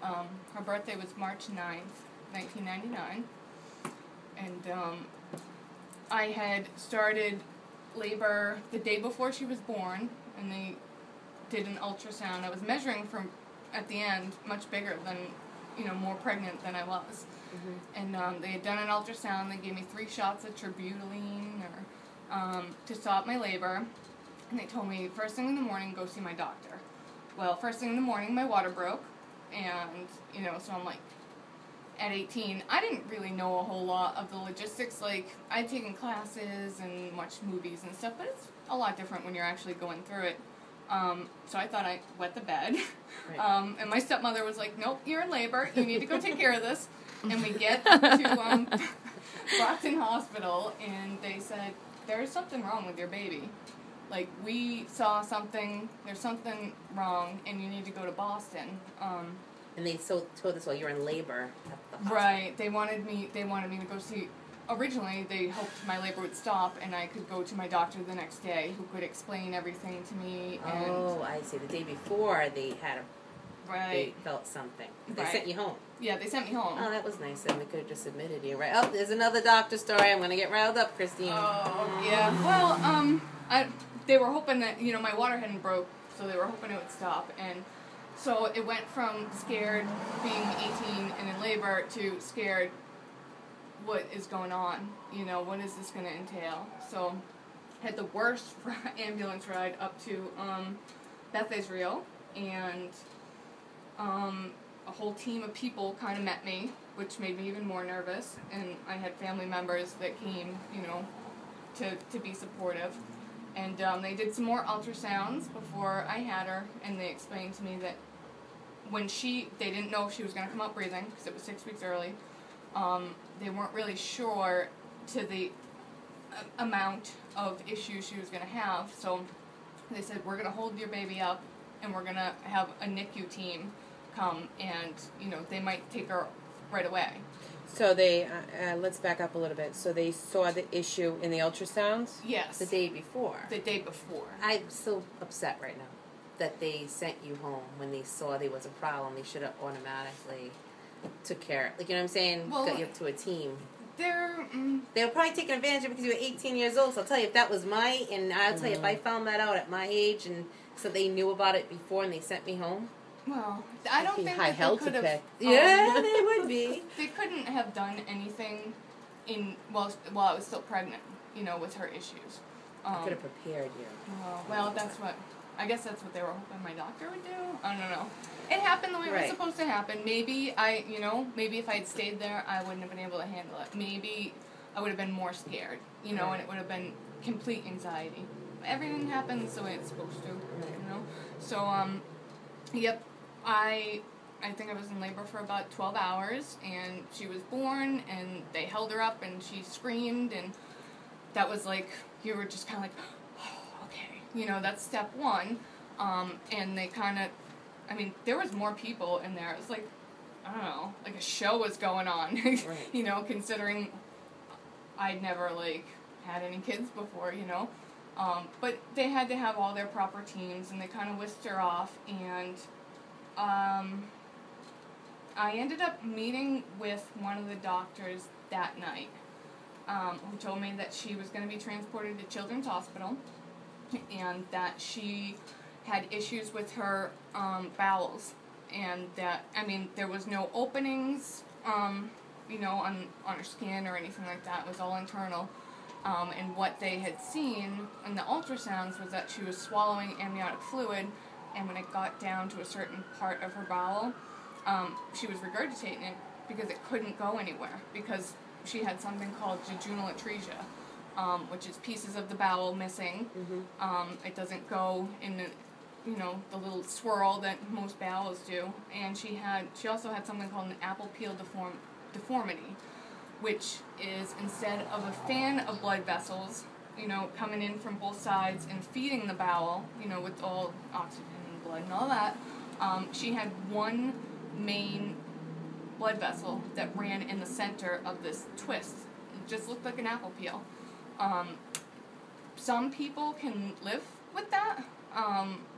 Her birthday was March 9th, 1999. And I had started labor the day before she was born, and they did an ultrasound. I was measuring from, at the end, much bigger than, more pregnant than I was. Mm-hmm. And they had done an ultrasound. They gave me 3 shots of terbutaline to stop my labor. And they told me, first thing in the morning, go see my doctor. Well, first thing in the morning, my water broke. And, so I'm like, at 18, I didn't really know a whole lot of the logistics. Like, I'd taken classes and watched movies and stuff, but it's a lot different when you're actually going through it. So I thought I'd wet the bed. Right. And my stepmother was like, nope, you're in labor. You need to go take care of this. And we get to Brockton Hospital, and they said, there's something wrong with your baby. Like, we saw something, there's something wrong, and you need to go to Boston. And they told us while you were in labor at the hospital. Right. They wanted me to go see. Originally, they hoped my labor would stop and I could go to my doctor the next day, who could explain everything to me. Oh, I see. The day before, they had they felt something. They sent you home. Yeah, they sent me home. Oh, that was nice. Then we could have just admitted you, right? Oh, there's another doctor story. I'm going to get riled up, Christine. Oh, yeah. Well, they were hoping that, my water hadn't broke, so they were hoping it would stop. And so it went from scared being 18 and in labor to scared, what is going on? What is this going to entail? So I had the worst ambulance ride up to Beth Israel, and a whole team of people kind of met me, which made me even more nervous. And I had family members that came, to be supportive. And they did some more ultrasounds before I had her, and they explained to me that when they didn't know if she was going to come out breathing, because it was 6 weeks early. They weren't really sure to the amount of issues she was going to have, so they said, we're going to hold your baby up, and we're going to have a NICU team come, and, they might take her right away. So they, let's back up a little bit. So they saw the issue in the ultrasounds? Yes. The day before? The day before. I'm so upset right now that they sent you home when they saw there was a problem. They should have automatically took care. Like, you know what I'm saying? Well, got you up to a team. They were probably taking advantage of it because you were 18 years old. So I'll tell you, if that was and I'll tell you, if I found that out at my age, and so they knew about it before and they sent me home. Well, I don't think that they could have. Yeah, they would be. They couldn't have done anything while I was still pregnant, with her issues. I could have prepared you. Well, I guess that's what they were hoping my doctor would do. I don't know. It happened the way it was supposed to happen. Maybe maybe if I had stayed there, I wouldn't have been able to handle it. Maybe I would have been more scared, and it would have been complete anxiety. Everything happens the way it's supposed to, So, yep, I think I was in labor for about 12 hours, and she was born, and they held her up, and she screamed, and that was like, you were just kind of like, oh, okay, that's step one, and they kind of, there was more people in there. It was like, I don't know, like a show was going on, right. Considering I'd never, had any kids before, but they had to have all their proper teams, and they kind of whisked her off, and I ended up meeting with one of the doctors that night, who told me that she was going to be transported to Children's Hospital, and that she had issues with her bowels, and that, there was no openings, on her skin or anything like that. It was all internal. And what they had seen in the ultrasounds was that she was swallowing amniotic fluid, and when it got down to a certain part of her bowel, she was regurgitating it because it couldn't go anywhere, because she had something called jejunal atresia, which is pieces of the bowel missing. Mm-hmm. It doesn't go in the little swirl that most bowels do, and she also had something called an apple peel deformity, which is, instead of a fan of blood vessels, coming in from both sides and feeding the bowel, with all oxygen and blood and all that, she had one main blood vessel that ran in the center of this twist. It just looked like an apple peel. Some people can live with that,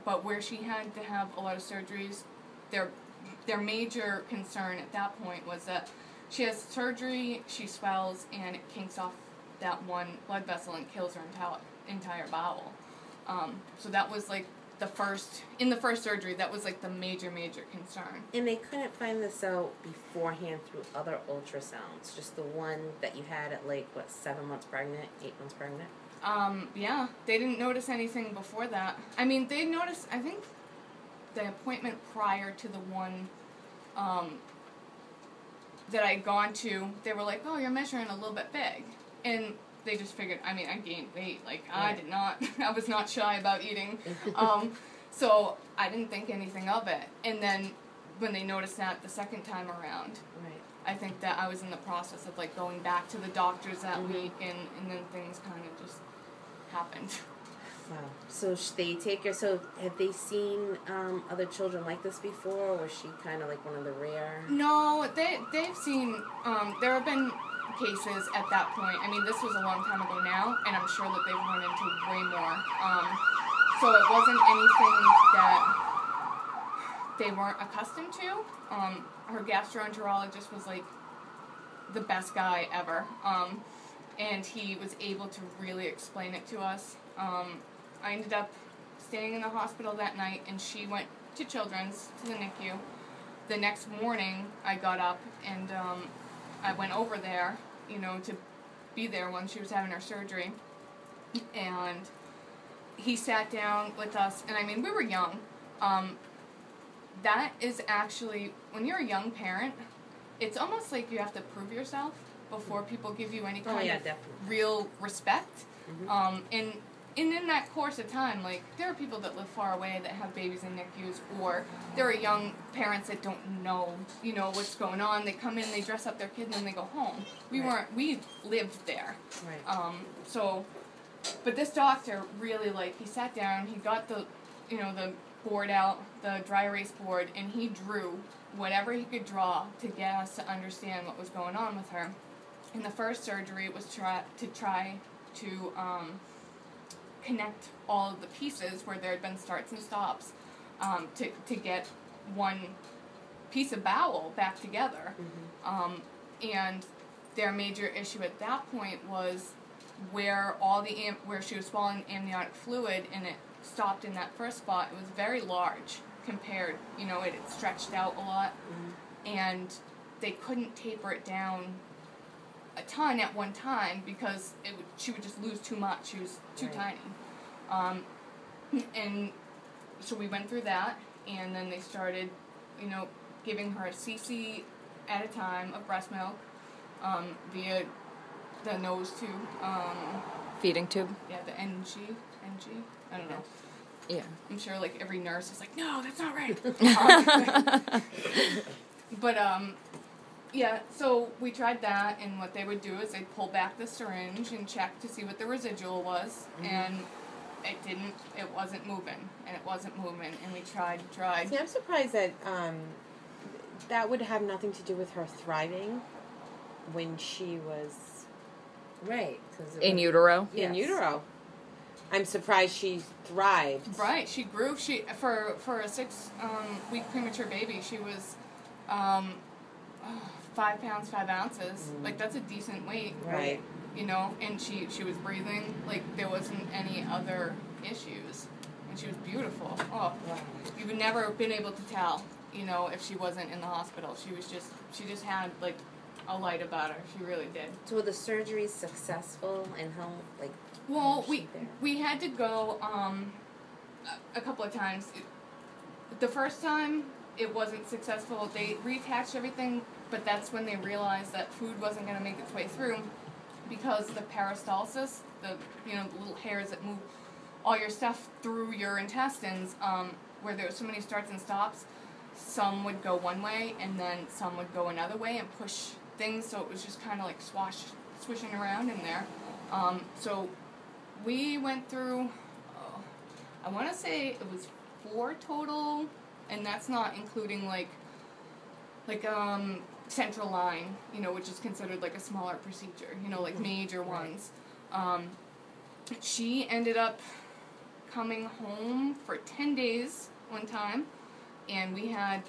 but where she had to have a lot of surgeries, their their major concern at that point was that she has surgery, she swells, and it kinks off that one blood vessel and kills her entire bowel. So that was like in the first surgery, that was like the major concern. And they couldn't find this out beforehand through other ultrasounds, just the one that you had at like, 7 months pregnant, 8 months pregnant? Yeah, they didn't notice anything before that. I mean, they noticed, I think, the appointment prior to the one, that I'd gone to, they were like, oh, you're measuring a little bit big. And they just figured, I mean, I gained weight. Like, I did not, I was not shy about eating. So I didn't think anything of it. And then when they noticed that the second time around, I think that I was in the process of, like, going back to the doctors that week, and then things kind of just happened. Wow. So they take her, so have they seen other children like this before, or was she kind of like one of the rare? No, they've seen, there have been cases at that point. I mean, this was a long time ago now, and I'm sure that they've run into way more. So it wasn't anything that they weren't accustomed to. Her gastroenterologist was like the best guy ever, and he was able to really explain it to us. I ended up staying in the hospital that night, and she went to Children's, to the NICU. The next morning, I got up, and I went over there, to be there when she was having her surgery. And he sat down with us, and I mean, we were young. That is actually, when you're a young parent, it's almost like you have to prove yourself before people give you any kind of real respect. And in that course of time, like, there are people that live far away that have babies in NICUs, or there are young parents that don't know, what's going on. They come in, they dress up their kid, and then they go home. We lived there. But this doctor really, like, he sat down, he got the board out, the dry erase board, and he drew whatever he could draw to get us to understand what was going on with her. And the first surgery was to try to connect all of the pieces where there had been starts and stops, to get one piece of bowel back together. And their major issue at that point was where where she was swallowing amniotic fluid, and it stopped in that first spot. It was very large compared, it had stretched out a lot, and they couldn't taper it down a ton at one time because she would just lose too much. She was too tiny. And so we went through that, and then they started, giving her a cc at a time of breast milk, via the nose tube. Feeding tube? Yeah, the NG, I don't know. Yeah. I'm sure, like, every nurse is like, no, that's not right. But, yeah, so we tried that, and what they would do is they'd pull back the syringe and check to see what the residual was, and it wasn't moving, and we tried. See, I'm surprised that that would have nothing to do with her thriving when she was... Right. In utero? In utero. I'm surprised she thrived. Right, she grew. For a 6-week premature baby, she was 5 pounds 5 ounces. Like, that's a decent weight. Right. And she was breathing. Like, there wasn't any other issues. And she was beautiful. Oh, wow. You would never have been able to tell, if she wasn't in the hospital. She just had, like, a light about her. She really did. So were the surgeries successful, and how, like... Well, we had to go a couple of times. The first time, it wasn't successful. They reattached everything, but that's when they realized that food wasn't going to make its way through because the peristalsis, the little hairs that move all your stuff through your intestines, where there were so many starts and stops, some would go one way and then some would go another way and push things, so it was just kind of like swishing around in there. So we went through, I want to say it was 4 total, and that's not including like central line, which is considered like a smaller procedure, like major ones. She ended up coming home for 10 days one time, and we had